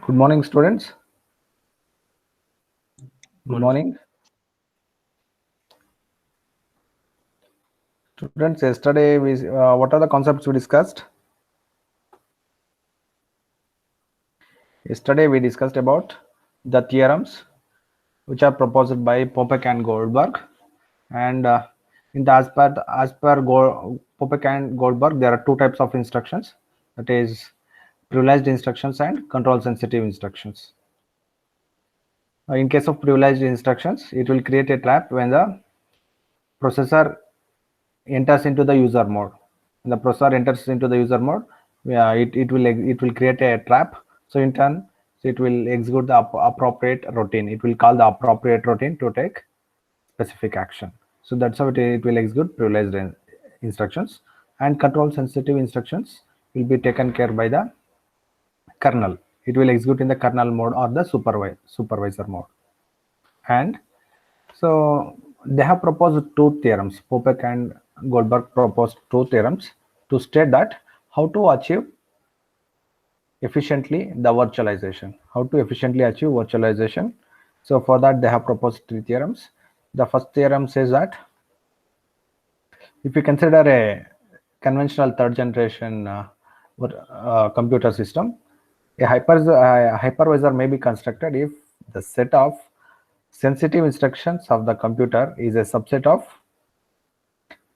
Good morning, students. Good morning. Students, yesterday what are the concepts we discussed? Yesterday we discussed about the theorems which are proposed by Popek and Goldberg, and Popek and Goldberg, there are two types of instructions, that is privileged instructions and control sensitive instructions. In case of privileged instructions, it will create a trap when the processor enters into the user mode. When the processor enters into the user mode, it will create a trap. So in turn, it will execute the appropriate routine. It will call the appropriate routine to take specific action. So that's how it will execute privileged instructions, and control sensitive instructions will be taken care by the kernel. It will execute in the kernel mode or the supervisor mode. And so they have proposed two theorems. Popek and Goldberg proposed two theorems to state that how to achieve efficiently the virtualization. How to efficiently achieve virtualization. So for that they have proposed three theorems. The first theorem says that if you consider a conventional third generation computer system, a hypervisor may be constructed if the set of sensitive instructions of the computer is a subset of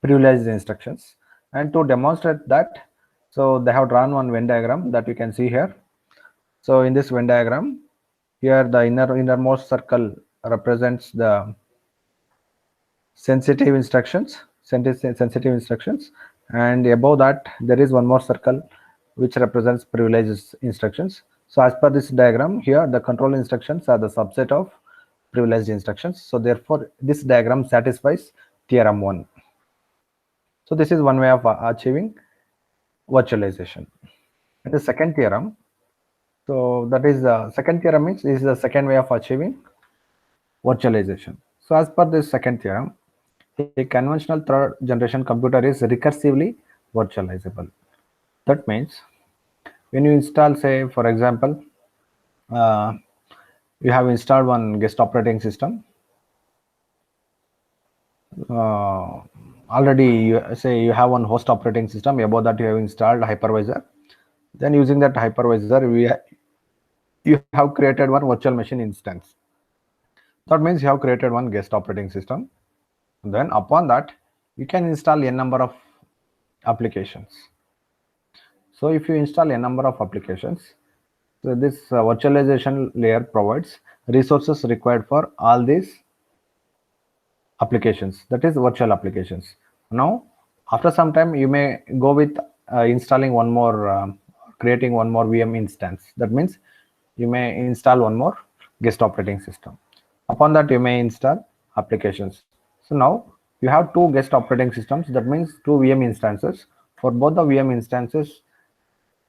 privileged instructions. And to demonstrate that, so they have drawn one Venn diagram that you can see here. So in this Venn diagram, here the innermost circle represents the sensitive instructions, and above that there is one more circle which represents privileged instructions. So as per this diagram here, the control instructions are the subset of privileged instructions. So therefore this diagram satisfies theorem 1. So this is one way of achieving virtualization. And the second theorem, so that is the second theorem is the second way of achieving virtualization. So as per this second theorem, a conventional third generation computer is recursively virtualizable. That means when you install, say for example, you have installed one guest operating system. Already you have one host operating system, above that you have installed hypervisor. Then using that hypervisor, you have created one virtual machine instance. That means you have created one guest operating system. Then upon that, you can install a number of applications. So if you install a number of applications, so this virtualization layer provides resources required for all these applications, that is virtual applications. Now, after some time, you may go with installing one more, creating one more VM instance. That means you may install one more guest operating system. Upon that, you may install applications. So now you have two guest operating systems. That means two VM instances. For both the VM instances,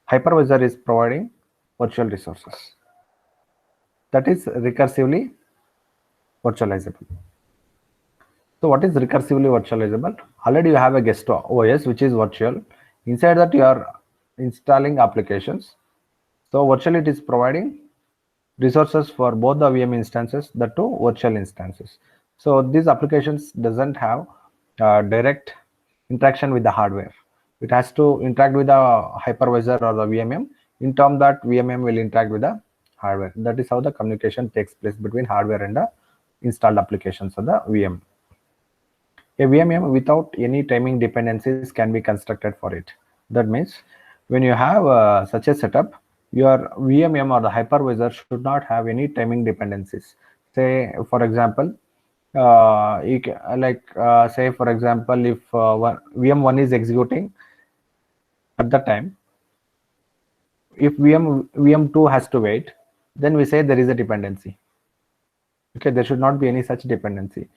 hypervisor is providing virtual resources. That is recursively virtualizable. So what is recursively virtualizable? Already you have a guest OS which is virtual. Inside that you are installing applications. So virtually it is providing resources for both the VM instances, the two virtual instances. So these applications doesn't have direct interaction with the hardware. It has to interact with the hypervisor or the VMM. In terms that VMM will interact with the hardware. That is how the communication takes place between hardware and the installed applications of the VM. A VMM without any timing dependencies can be constructed for it. That means when you have such a setup, your VMM or the hypervisor should not have any timing dependencies. Say for example, say for example, if VM1 is executing at the time, if VM2 has to wait, then we say there is a dependency. Okay, there should not be any such dependency.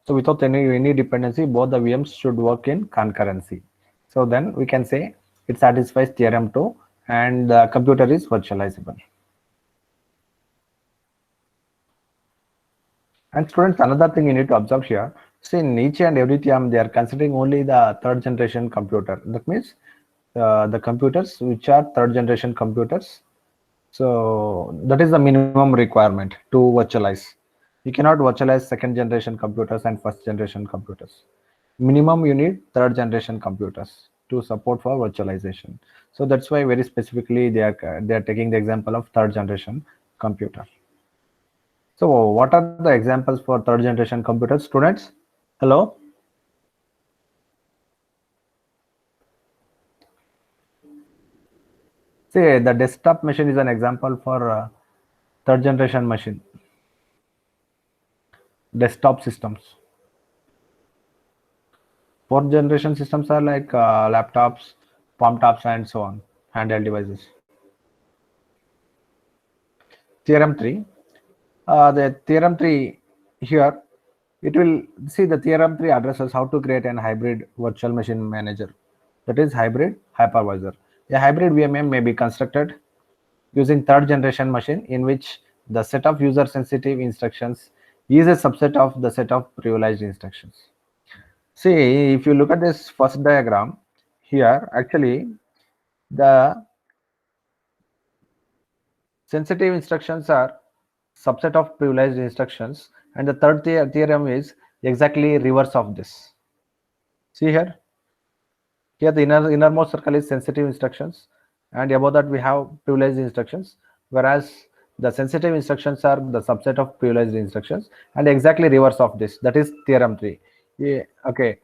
So without any dependency, both the VMs should work in concurrency. So then we can say it satisfies theorem 2 and the computer is virtualizable. And students, another thing you need to observe here, see in each and every theorem, they are considering only the third generation computer. That means the computers which are third generation computers. So that is the minimum requirement to virtualize. You cannot virtualize second generation computers and first generation computers. Minimum you need third generation computers to support for virtualization. So that's why very specifically they are taking the example of third generation computer. So what are the examples for third generation computers, students? Hello? See, the desktop machine is an example for third generation machine. Desktop systems. Fourth generation systems are like laptops, palm tops, and so on, handheld devices. Theorem 3. The theorem 3 here, it will see the theorem 3 addresses how to create an hybrid virtual machine manager. That is hybrid hypervisor. A hybrid VMM may be constructed using third generation machine in which the set of user sensitive instructions is a subset of the set of privileged instructions. See, if you look at this first diagram here, actually the sensitive instructions are subset of privileged instructions, and the third theorem is exactly reverse of this. See here, the innermost circle is sensitive instructions, and above that we have privileged instructions, whereas the sensitive instructions are the subset of privileged instructions, and exactly reverse of this, that is theorem 3. Yeah, okay,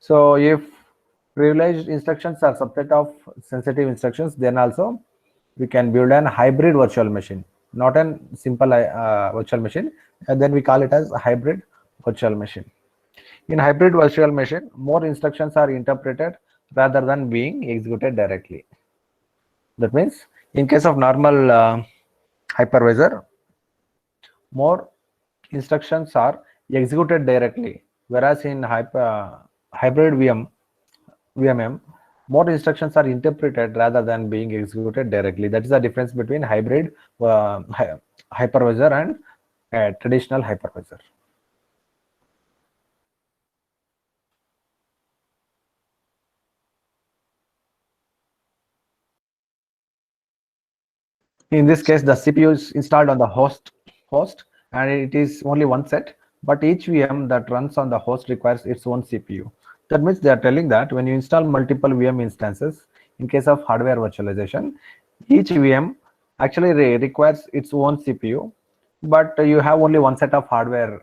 so if privileged instructions are subset of sensitive instructions, then also we can build an hybrid virtual machine, not a simple virtual machine, and then we call it as a hybrid virtual machine. In hybrid virtual machine, more instructions are interpreted rather than being executed directly. That means in case of normal hypervisor, more instructions are executed directly, whereas in hybrid VMM, more instructions are interpreted rather than being executed directly. That is the difference between hybrid hypervisor and traditional hypervisor. In this case, the CPU is installed on the host, and it is only one set, but each VM that runs on the host requires its own CPU. That means they are telling that when you install multiple VM instances, in case of hardware virtualization, each VM actually requires its own CPU, but you have only one set of hardware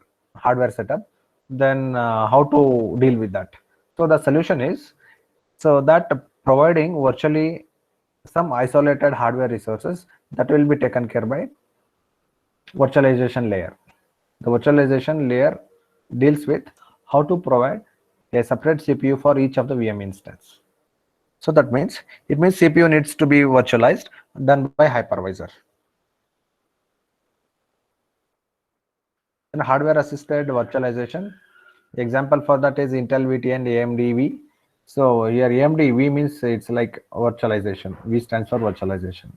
setup. Then how to deal with that? So the solution is so that providing virtually some isolated hardware resources that will be taken care by virtualization layer. The virtualization layer deals with how to provide a separate CPU for each of the VM instance. So that means it means CPU needs to be virtualized, done by hypervisor. And hardware assisted virtualization, example for that is Intel VT and AMD V. So here AMD V means it's like virtualization. V stands for virtualization.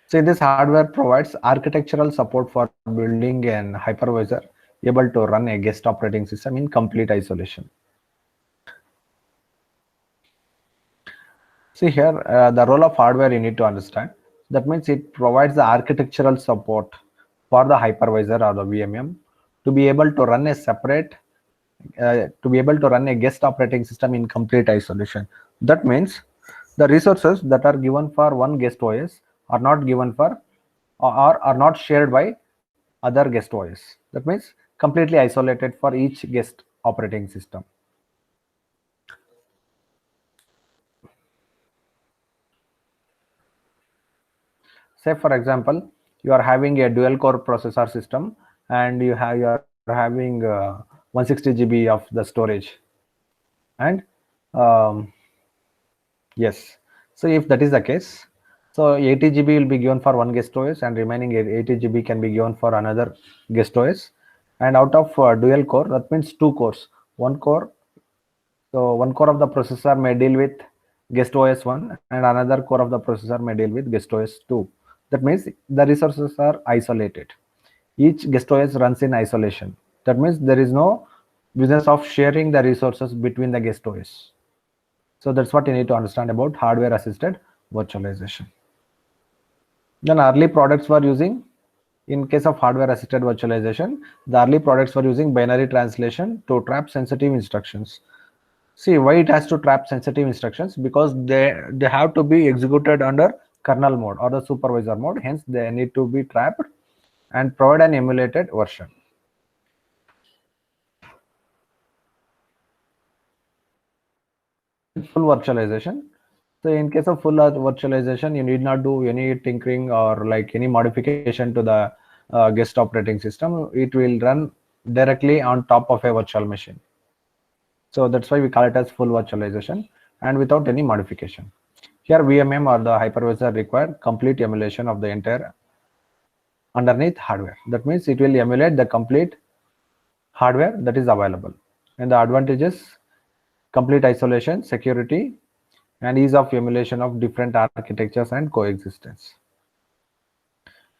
So this hardware provides architectural support for building an hypervisor able to run a guest operating system in complete isolation. See here, the role of hardware you need to understand. That means it provides the architectural support for the hypervisor or the VMM to be able to run a separate, to be able to run a guest operating system in complete isolation. That means the resources that are given for one guest OS are not given for or are not shared by other guest OS. That means completely isolated for each guest operating system. Say for example, you are having a dual core processor system and you are having 160 GB of the storage, and yes, so if that is the case, so 80 GB will be given for one guest OS and remaining 80 GB can be given for another guest OS. And out of dual core, that means two cores, one core. So one core of the processor may deal with guest OS 1 and another core of the processor may deal with guest OS 2. That means the resources are isolated. Each guest OS runs in isolation. That means there is no business of sharing the resources between the guest OS. So that's what you need to understand about hardware assisted virtualization. Then early products were using, in case of hardware assisted virtualization, the early products were using binary translation to trap sensitive instructions. See why it has to trap sensitive instructions, because they have to be executed under kernel mode or the supervisor mode, hence they need to be trapped and provide an emulated version. Full virtualization. So in case of full virtualization, you need not do any tinkering or like any modification to the guest operating system. It will run directly on top of a virtual machine. So that's why we call it as full virtualization and without any modification. Here VMM or the hypervisor require complete emulation of the entire underneath hardware. That means it will emulate the complete hardware that is available. And the advantages: complete isolation, security, and ease of emulation of different architectures and coexistence.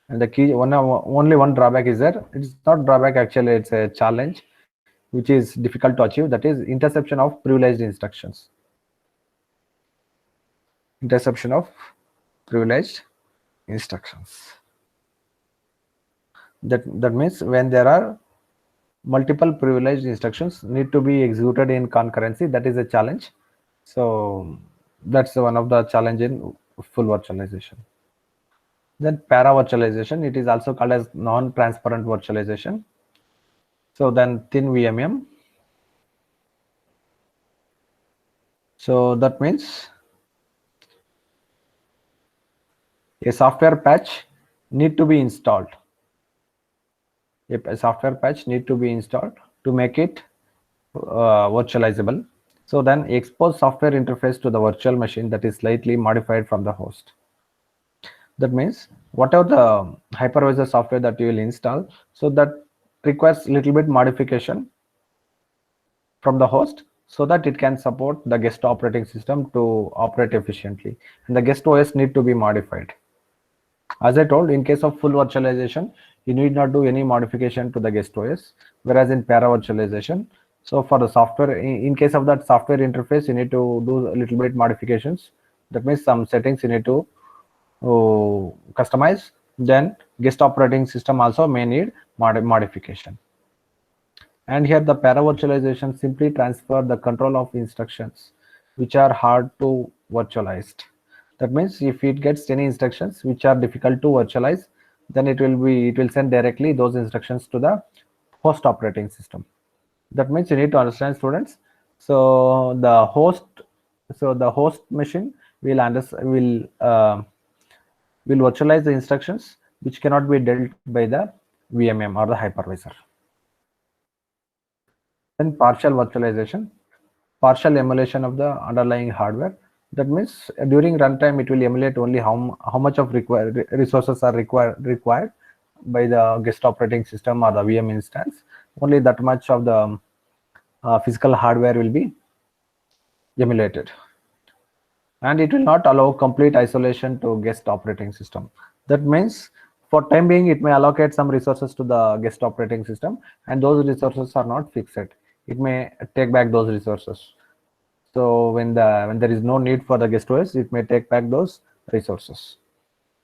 And the key only one drawback is that it's not drawback, actually it's a challenge which is difficult to achieve, that is interception of privileged instructions. Interception of privileged instructions. That means when there are multiple privileged instructions need to be executed in concurrency, that is a challenge. So that's one of the challenge in full virtualization. Then para virtualization, it is also called as non-transparent virtualization. So then thin VMM. So that means a software patch need to be installed. A software patch need to be installed to make it virtualizable. So then expose software interface to the virtual machine that is slightly modified from the host. That means whatever the hypervisor software that you will install, so that requires little bit modification from the host so that it can support the guest operating system to operate efficiently, and the guest OS need to be modified. As I told, in case of full virtualization, you need not do any modification to the guest OS, whereas in para virtualization, so for the software, in case of that software interface, you need to do a little bit modifications. That means some settings you need to customize. Then guest operating system also may need modification. And here the para virtualization simply transfer the control of instructions which are hard to virtualize. That means if it gets any instructions which are difficult to virtualize, then it will send directly those instructions to the host operating system. That means you need to understand, students. So the host machine will virtualize the instructions which cannot be dealt by the VMM or the hypervisor. Then partial virtualization, partial emulation of the underlying hardware. That means during runtime it will emulate only how much of resources are required by the guest operating system or the VM instance. Only that much of the physical hardware will be emulated, and it will not allow complete isolation to guest operating system. That means for time being it may allocate some resources to the guest operating system, and those resources are not fixed. It may take back those resources. So when there is no need for the guest OS, it may take back those resources.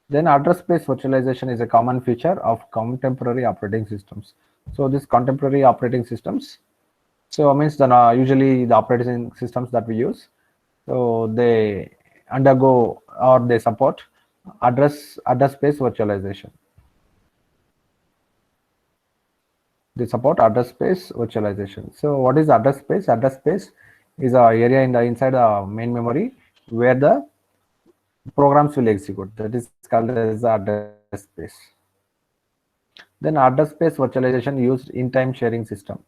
Then address space virtualization is a common feature of contemporary operating systems. So these contemporary operating systems, so means usually the operating systems that we use, so they undergo or they support address space virtualization. They support address space virtualization. So what is address space? Address space is a area inside the main memory where the programs will execute. That is called as address space. Then address space virtualization used in-time sharing system.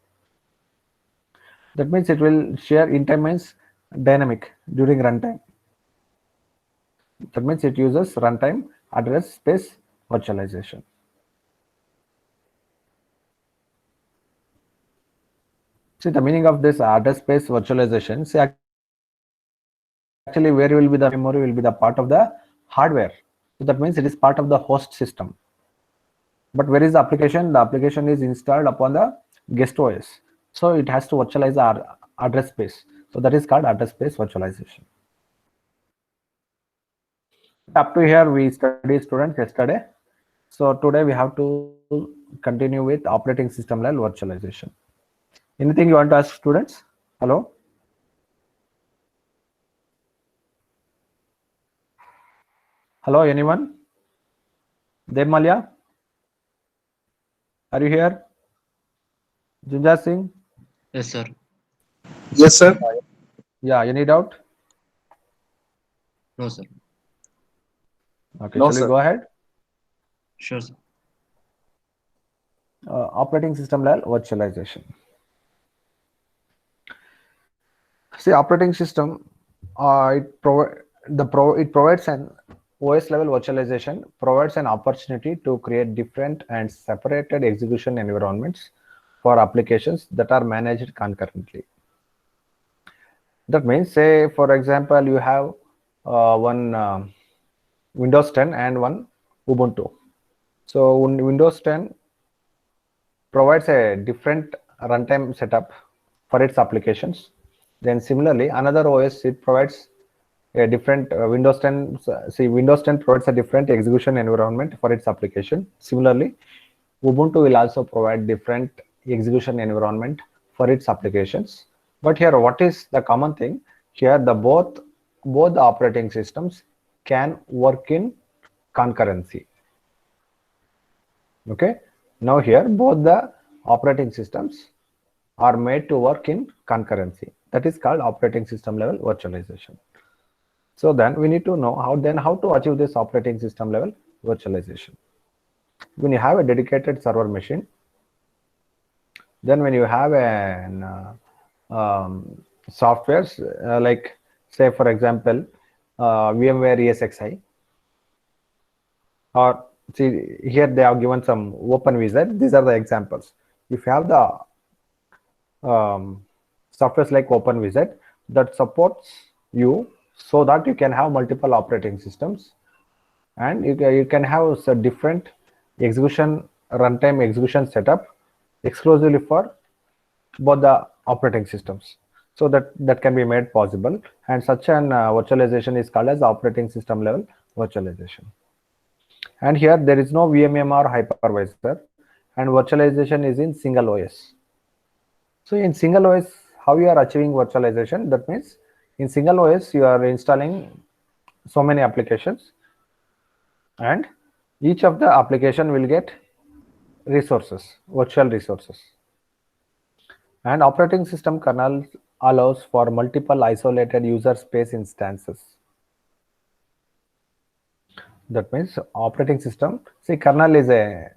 That means it will share in time means dynamic during runtime. That means it uses runtime address space virtualization. See the meaning of this address space virtualization. See actually where will be the memory will be the part of the hardware. So that means it is part of the host system. But where is the application? The application is installed upon the guest OS. So it has to virtualize the address space. So that is called address space virtualization. Up to here we studied students yesterday. So today we have to continue with operating system level virtualization. Anything you want to ask students? Hello? Hello, anyone? Devmalya? Are you here? Junja Singh? Yes, sir. Yes, sir. Yeah, any doubt? No, sir. Okay, No, shall we sir. go ahead? Sure, sir. Operating system level virtualization. See, operating system, it provides an OS level virtualization provides an opportunity to create different and separated execution environments for applications that are managed concurrently. That means, say, for example, you have one Windows 10 and one Ubuntu. So Windows 10 provides a different runtime setup for its applications. Then similarly, another OS, it provides a different Windows 10. See, Windows 10 provides a different execution environment for its application. Similarly, Ubuntu will also provide different execution environment for its applications. But here, what is the common thing? Here, both the operating systems can work in concurrency. Okay. Now here, both the operating systems are made to work in concurrency. That is called operating system level virtualization. So then we need to know how to achieve this operating system level virtualization. When you have a dedicated server machine, then when you have an softwares like, say for example, VMware ESXi, or see here they have given some OpenVZ. These are the examples. If you have the softwares like OpenVZ that supports you, so that you can have multiple operating systems, and you can have a different execution runtime execution setup exclusively for both the operating systems. So that can be made possible, and such an virtualization is called as operating system level virtualization. And here there is no VMM or hypervisor, and virtualization is in single OS. So in single OS, how you are achieving virtualization? That means in single OS you are installing so many applications, and each of the application will get resources, virtual resources. And operating system kernel allows for multiple isolated user space instances. That means operating system, see, kernel is a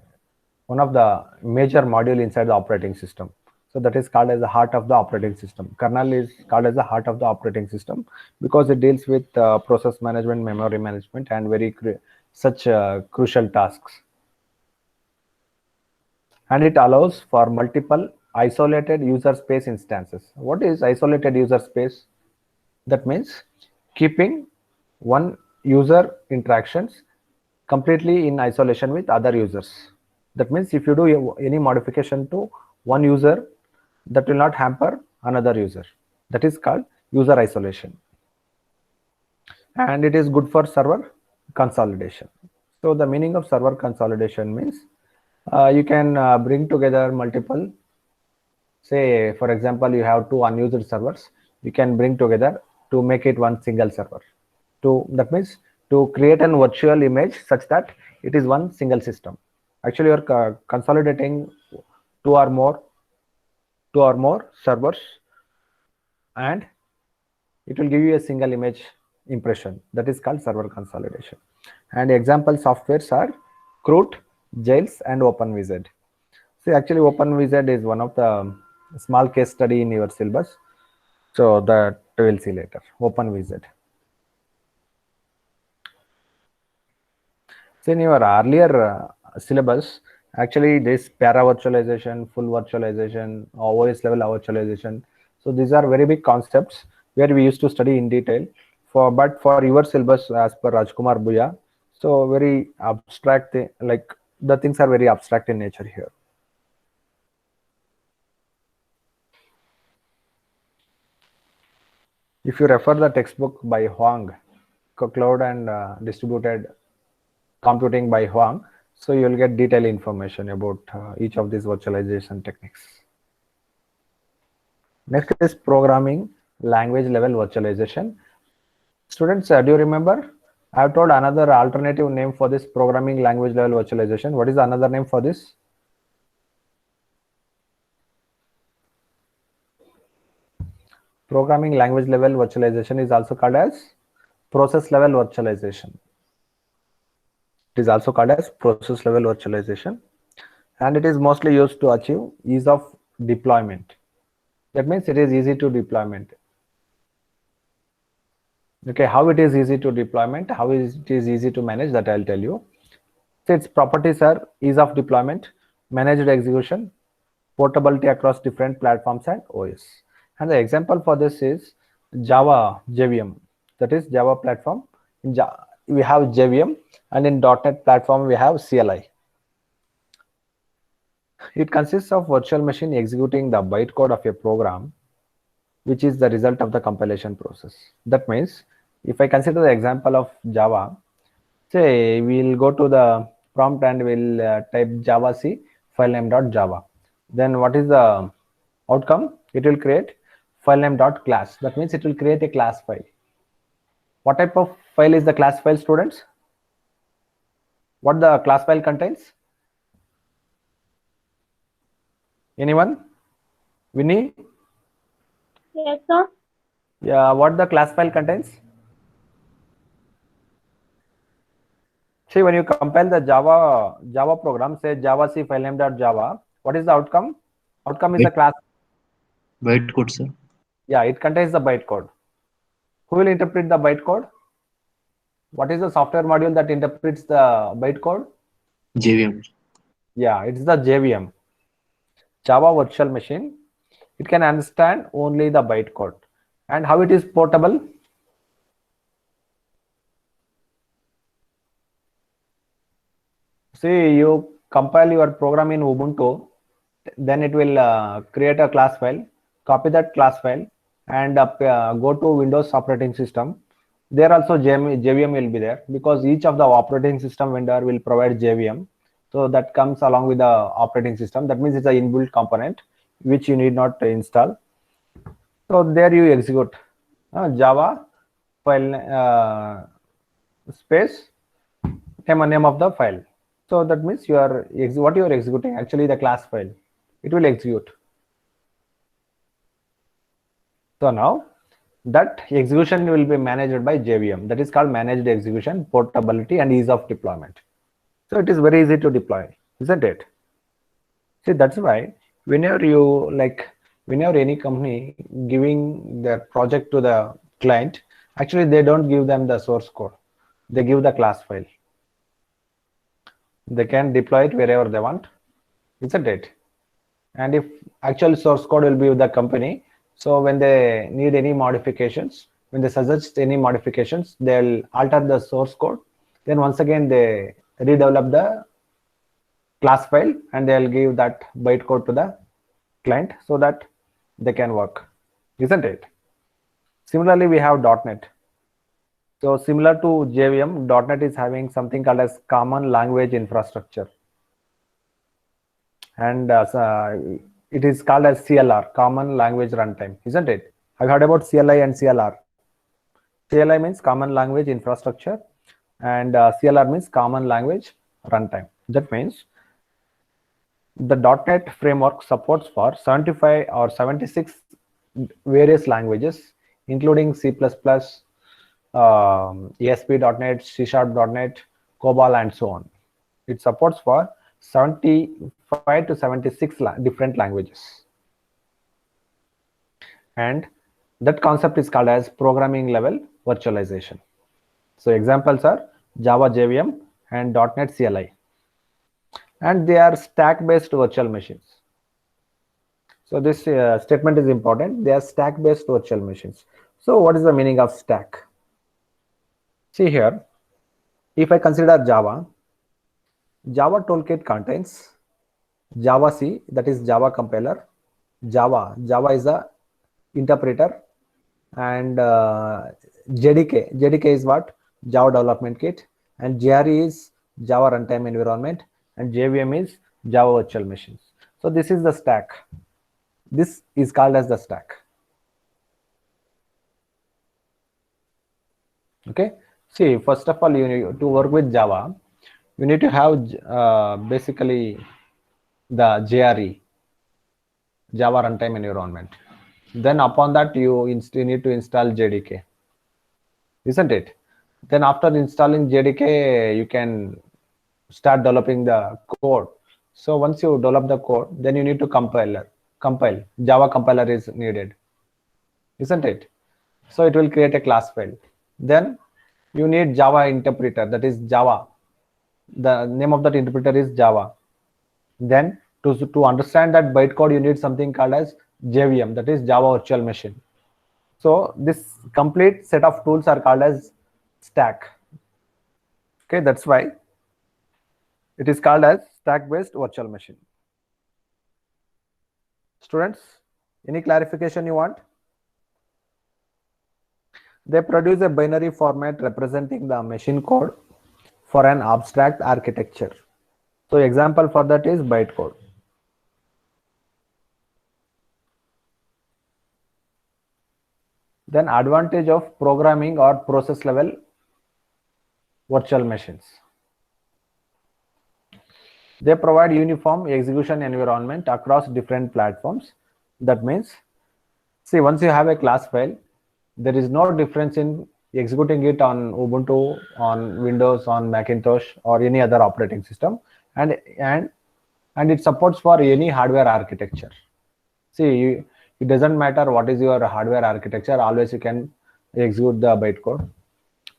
one of the major module inside the operating system. So that is called as the heart of the operating system. Kernel is called as the heart of the operating system because it deals with process management, memory management, and such crucial tasks. And it allows for multiple isolated user space instances. What is isolated user space? That means keeping one user interactions completely in isolation with other users. That means if you do any modification to one user, that will not hamper another user. That is called user isolation. And it is good for server consolidation. So the meaning of server consolidation means you can bring together multiple, say for example, you have two unused servers, you can bring together to make it one single server. That means to create an virtual image such that it is one single system. Actually, you are consolidating two or more servers, and it will give you a single image impression. That is called server consolidation. And example softwares are Crute, Jails, and OpenVZ. See, actually, OpenVZ is one of the small case study in your syllabus. So that we will see later. OpenVZ. So in your earlier syllabus, actually this para virtualization, full virtualization, OS level virtualization. So these are very big concepts where we used to study in detail. But for your syllabus as per Rajkumar Buya, so very abstract, like the things are very abstract in nature here. If you refer the textbook by Huang, cloud and distributed computing by Huang. So you'll get detailed information about each of these virtualization techniques. Next is programming language level virtualization. Students, do you remember? I have told another alternative name for this programming language level virtualization. What is another name for this? Programming language level virtualization is also called as process level virtualization. It is also called as process level virtualization, and it is mostly used to achieve ease of deployment. That means it is easy to deployment. Okay, how it is easy to deployment, how it is easy to manage, that I'll tell you. So its properties are ease of deployment, managed execution, portability across different platforms and OS. And the example for this is Java JVM, that is Java platform. In Java, we have JVM, and in .NET platform we have CLI. It consists of virtual machine executing the bytecode of a program, which is the result of the compilation process. That means if I consider the example of Java, say we'll go to the prompt and we'll type javac filename.java. Then what is the outcome? It will create filename.class. That means it will create a class file. What type of file is the class file, students? What the class file contains? Anyone? Winnie? Yes, sir. Yeah, what the class file contains? See, when you compile the Java program, say javac filename.java, what is the outcome? Outcome is the class. Bytecode, sir. Yeah, it contains the bytecode. Who will interpret the bytecode? What is the software module that interprets the bytecode? JVM. Yeah, it's the JVM, Java Virtual Machine. It can understand only the bytecode. And how it is portable? See, you compile your program in Ubuntu, then it will create a class file, copy that class file, and go to Windows operating system. There also JVM will be there, because each of the operating system vendor will provide JVM. So that comes along with the operating system. That means it's an inbuilt component which you need not install. So there you execute Java file space name of the file. So that means you are what you are executing actually the class file. It will execute. So now that execution will be managed by JVM. That is called managed execution, portability, and ease of deployment. So it is very easy to deploy, isn't it? See, that's why whenever any company giving their project to the client, actually they don't give them the source code. They give the class file. They can deploy it wherever they want, isn't it? And if actual source code will be with the company, so when they need any modifications, when they suggest any modifications, they'll alter the source code. Then once again they redevelop the class file and they'll give that bytecode to the client so that they can work, isn't it? Similarly, we have .NET. So similar to JVM, .NET is having something called as common language infrastructure, and it is called as CLR, common language runtime, isn't it? I've heard about CLI and CLR. CLI means common language infrastructure, and CLR means common language runtime. That means the .NET framework supports for 75 or 76 various languages, including C++, ASP.NET, C#.NET, COBOL, and so on. It supports for 75 to 76 different languages. And that concept is called as programming level virtualization. So examples are Java JVM and .NET CLI. And they are stack-based virtual machines. So this statement is important. They are stack-based virtual machines. So what is the meaning of stack? See here, if I consider Java toolkit contains javac, that is Java compiler, Java is a interpreter, and JDK is what? Java Development Kit, and JRE is Java Runtime Environment, and JVM is Java Virtual Machines. So this is the stack. This is called as the stack. Okay. See, first of all, you need to work with Java. You need to have basically the JRE, Java Runtime Environment. Then upon that, you need to install JDK, isn't it? Then after installing JDK, you can start developing the code. So once you develop the code, then you need to compile. Java compiler is needed, isn't it? So it will create a class file. Then you need Java interpreter, that is Java. The name of that interpreter is Java. Then to understand that bytecode, you need something called as JVM, that is Java Virtual Machine. So this complete set of tools are called as stack. Okay, that's why it is called as stack-based virtual machine. Students, any clarification you want? They produce a binary format representing the machine code for an abstract architecture. So example for that is bytecode. Then advantage of programming or process level virtual machines. They provide uniform execution environment across different platforms. That means, see, once you have a class file, there is no difference in executing it on Ubuntu, on Windows, on Macintosh, or any other operating system, and it supports for any hardware architecture. See, it doesn't matter what is your hardware architecture, always you can execute the bytecode.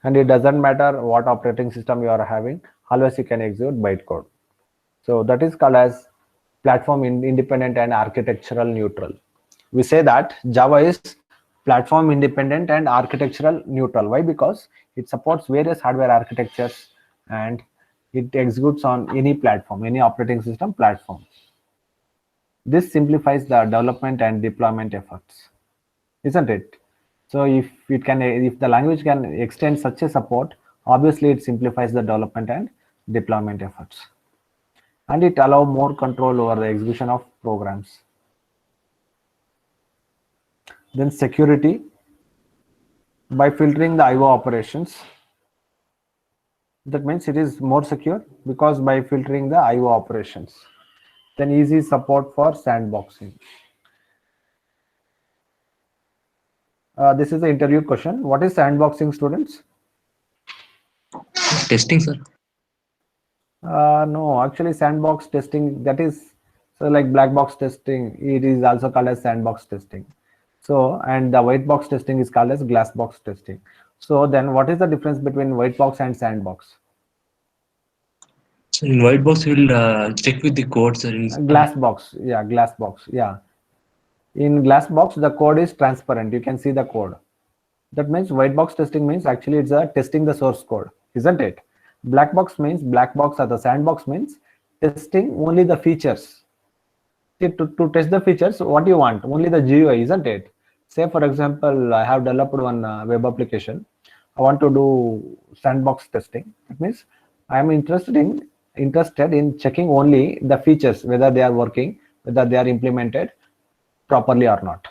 And it doesn't matter what operating system you are having, always you can execute bytecode. So that is called as platform independent and architectural neutral. We say that Java is platform independent and architectural neutral. Why? Because it supports various hardware architectures and it executes on any platform, any operating system platform. This simplifies the development and deployment efforts, isn't it? So if the language can extend such a support, obviously it simplifies the development and deployment efforts. And it allows more control over the execution of programs. Then security, by filtering the IO operations. That means it is more secure because by filtering the IO operations. Then easy support for sandboxing. This is the interview question. What is sandboxing, students? Testing, sir. No, actually sandbox testing, that is so like black box testing, it is also called as sandbox testing. So, and the white box testing is called as glass box testing. So then what is the difference between white box and sandbox? So in white box, we'll check with the code, sir. In Glass box, yeah, glass box, yeah. In glass box, the code is transparent. You can see the code. That means white box testing means actually it's testing the source code, isn't it? Black box means black box or the sandbox means testing only the features. See, to test the features, what do you want? Only the GUI, isn't it? Say, for example, I have developed one web application. I want to do sandbox testing. That means I am interested in checking only the features, whether they are working, whether they are implemented properly or not.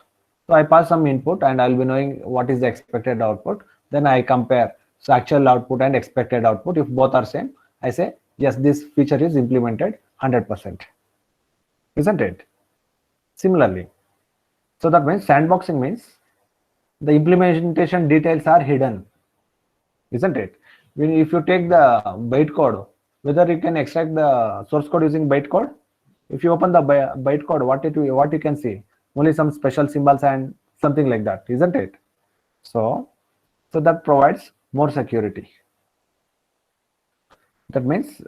So I pass some input and I'll be knowing what is the expected output. Then I compare so actual output and expected output. If both are same, I say, yes, this feature is implemented 100%. Isn't it? Similarly. So that means sandboxing means the implementation details are hidden. Isn't it? If you take the bytecode, whether you can extract the source code using bytecode, if you open the bytecode, what you can see? Only some special symbols and something like that, isn't it? So that provides more security. That means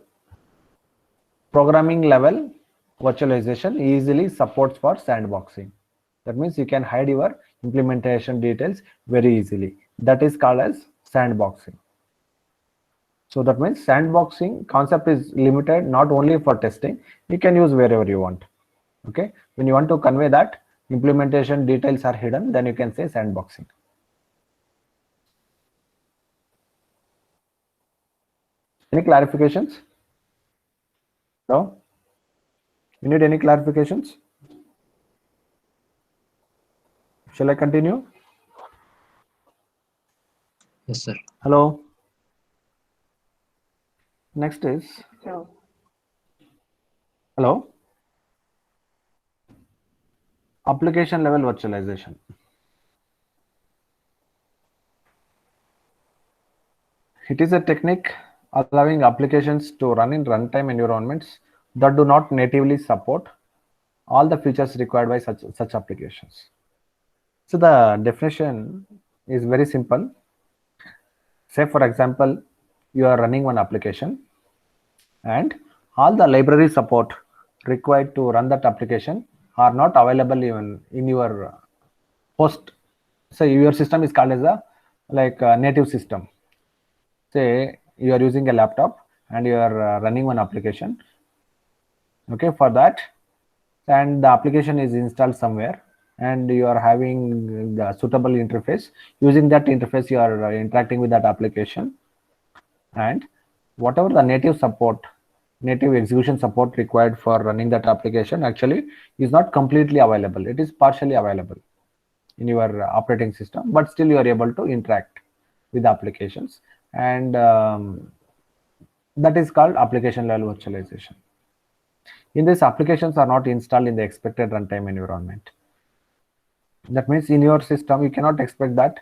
programming level virtualization easily supports for sandboxing. That means you can hide your implementation details very easily. That is called as sandboxing. So that means sandboxing concept is limited not only for testing, you can use wherever you want. Okay, when you want to convey that implementation details are hidden, then you can say sandboxing. Any clarifications? No? You need any clarifications? Shall I continue? Yes, sir. Hello. Next is hello. Application level virtualization. It is a technique allowing applications to run in runtime environments that do not natively support all the features required by such applications. So the definition is very simple. Say for example, you are running one application and all the library support required to run that application are not available even in your host. So your system is called as a native system. Say you are using a laptop and you are running one application. Okay, for that, and the application is installed somewhere and you are having the suitable interface. Using that interface, you are interacting with that application, and whatever the native execution support required for running that application actually is not completely available. It is partially available in your operating system, but still you are able to interact with applications, and that is called application level virtualization. In this, applications are not installed in the expected runtime environment. That means in your system, you cannot expect that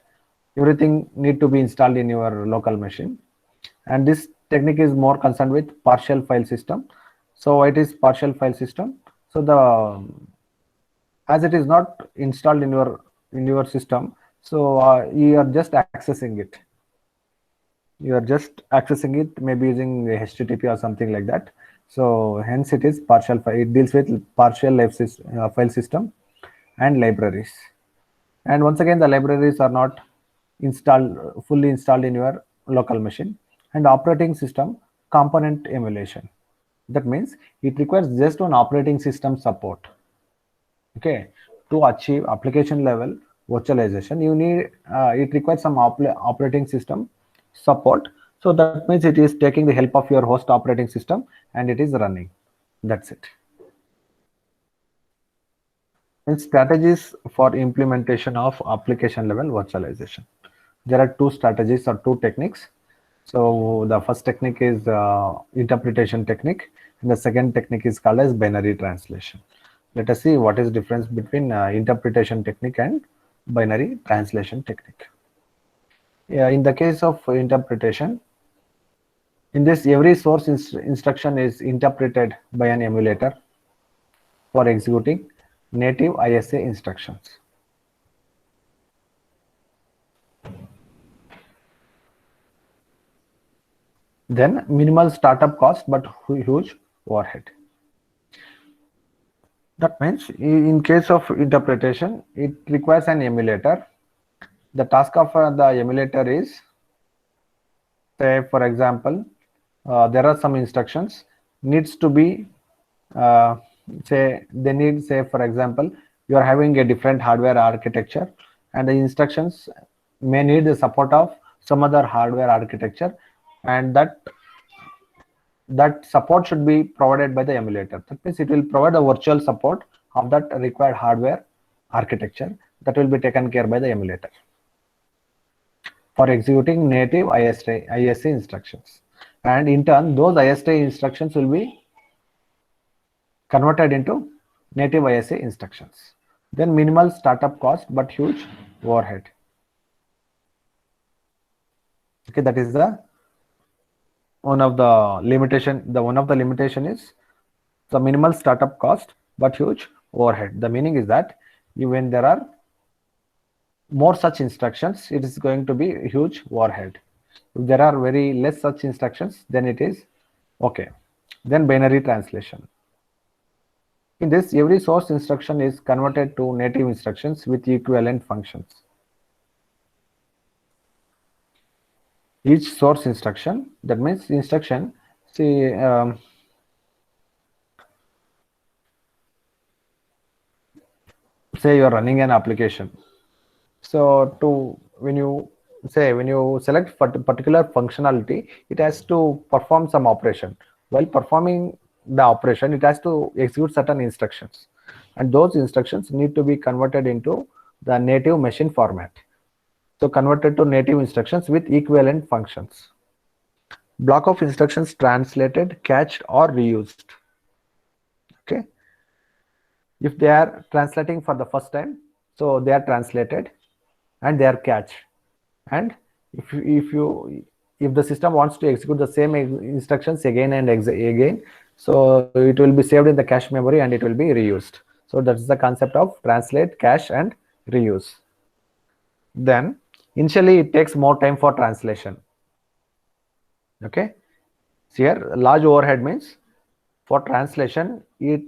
everything need to be installed in your local machine. And this technique is more concerned with partial file system. So it is partial file system. So as it is not installed in your system, so you are just accessing it. You are just accessing it, maybe using HTTP or something like that. So hence it is partial file. It deals with partial file system and libraries. And once again, the libraries are not fully installed in your local machine. And operating system component emulation. That means it requires just one operating system support. Okay, to achieve application level virtualization, you need it requires some operating system support. So that means it is taking the help of your host operating system and it is running. That's it. And strategies for implementation of application level virtualization. There are two strategies or two techniques. So the first technique is interpretation technique, and the second technique is called as binary translation. Let us see what is difference between interpretation technique and binary translation technique. In the case of interpretation, in this every source instruction is interpreted by an emulator for executing native ISA instructions. Then minimal startup cost but huge overhead. That means in case of interpretation, it requires an emulator. The task of the emulator is, say for example, there are some instructions needs to be, say for example, you are having a different hardware architecture and the instructions may need the support of some other hardware architecture, and that support should be provided by the emulator. That means it will provide a virtual support of that required hardware architecture that will be taken care by the emulator for executing native ISA instructions. And in turn, those ISA instructions will be converted into native ISA instructions. Then minimal startup cost but huge overhead. Okay, that is the one of the limitation is the minimal startup cost but huge overhead. The meaning is that when there are more such instructions, it is going to be huge overhead. If there are very less such instructions, then it is okay. Then binary translation. In this, every source instruction is converted to native instructions with equivalent functions. Each source instruction, that means instruction, see, say you are running an application. So when you say when you select particular functionality, it has to perform some operation. While performing the operation, it has to execute certain instructions, and those instructions need to be converted into the native machine format. So converted to native instructions with equivalent functions. Block of instructions translated, cached, or reused. Okay. If they are translating for the first time, so they are translated and they are cached. And if the system wants to execute the same instructions again and again, so it will be saved in the cache memory and it will be reused. So that's the concept of translate, cache, and reuse. Then initially it takes more time for translation. Okay. So here large overhead means for translation it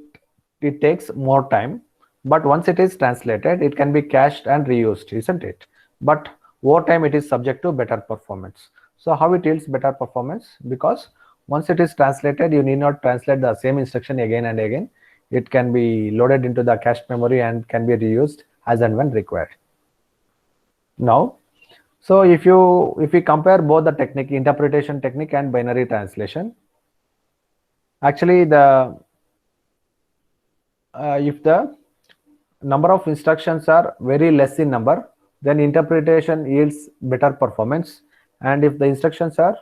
takes more time, but once it is translated it can be cached and reused, isn't it? But over time it is subject to better performance. So how it yields better performance? Because once it is translated, you need not translate the same instruction again and again. It can be loaded into the cache memory and can be reused as and when required. Now, so if we compare both the technique, interpretation technique and binary translation, actually if the number of instructions are very less in number, then interpretation yields better performance. And if the instructions are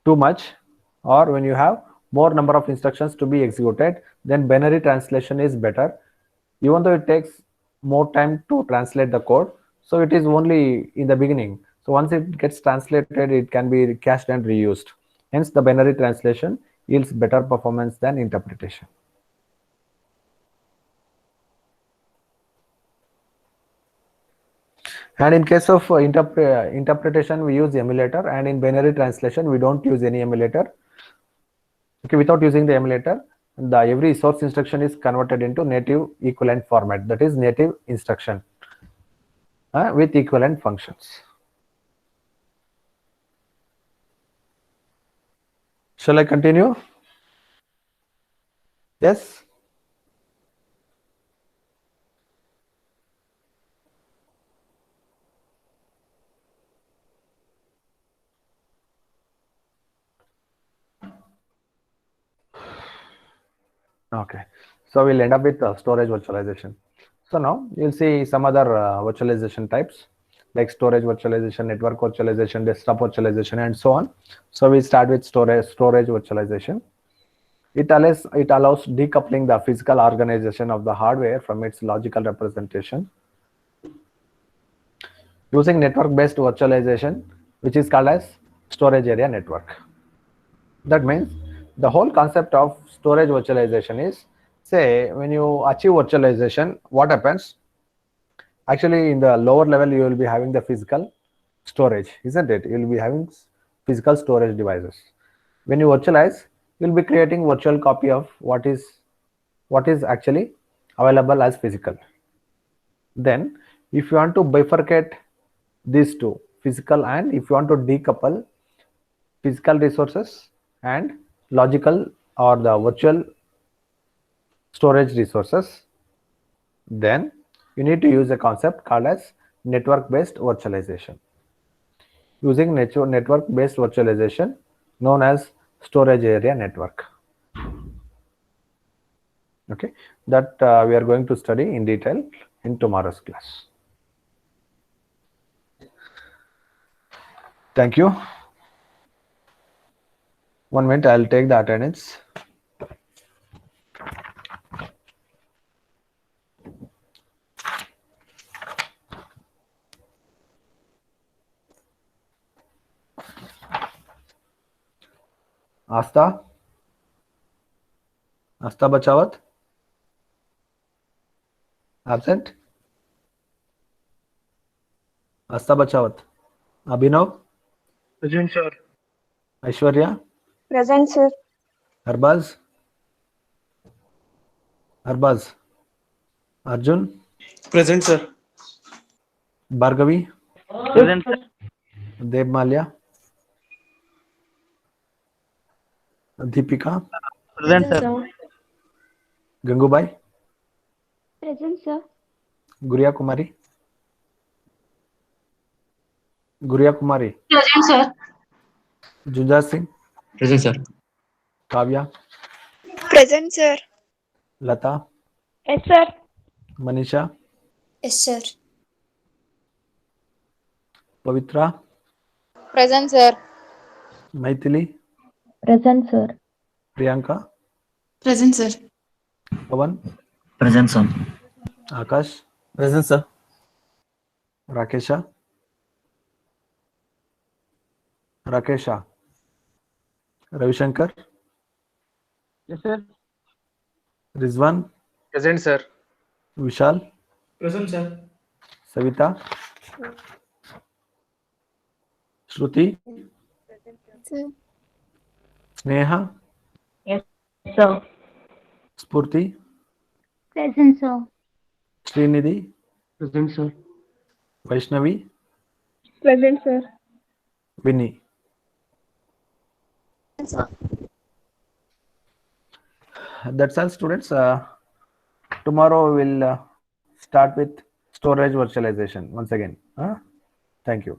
too much, or when you have more number of instructions to be executed, then binary translation is better, even though it takes more time to translate the code. So it is only in the beginning. So once it gets translated, it can be cached and reused. Hence the binary translation yields better performance than interpretation. And in case of interpretation, we use emulator, and in binary translation, we don't use any emulator. Okay, without using the emulator, every source instruction is converted into native equivalent format, that is native instruction with equivalent functions. Shall I continue? Yes. Okay, so we'll end up with storage virtualization. So now you'll see some other virtualization types like storage virtualization, network virtualization, desktop virtualization, and so on. So we start with storage virtualization. It allows decoupling the physical organization of the hardware from its logical representation using network-based virtualization, which is called as storage area network. That means the whole concept of storage virtualization is, say, when you achieve virtualization, what happens? Actually, in the lower level, you will be having the physical storage, isn't it? You will be having physical storage devices. When you virtualize, you'll be creating virtual copy of what is actually available as physical. Then, if you want to bifurcate these two, physical, and if you want to decouple physical resources and logical or the virtual storage resources, then you need to use a concept called as network-based virtualization. Using network-based virtualization known as storage area network. Okay, that we are going to study in detail in tomorrow's class. Thank you. 1 minute, I'll take the attendance. Asta Bachawat, absent. Asta Bachawat. Abhinav. Present, sir. Aishwarya. Present, sir. Arbaz. Arjun. Present, sir. Bhargavi. Present, sir. Deb Malia. Deepika. Present, sir. Gangubai. Present, sir. Guria Kumari. Guria Kumari, Present, sir. Junja Singh, Present, sir. Kavya, Present, sir. Lata, Yes, sir. Manisha, Yes, sir. Pavitra, Present, sir. Maithili, Present, sir. Priyanka, Present, sir. Pavan, Present, sir. Akash, Present, sir. Rakesha, Ravishankar, Yes, sir. Rizwan, Present, sir. Vishal, Present, sir. Savita, Shruti, Sir. Sneha, Yes, sir. Spurti, Present, sir. Srinidhi, Present, sir. Vaishnavi, Present, sir. Vinny. That's all, students. Tomorrow we'll start with storage virtualization once again. Thank you.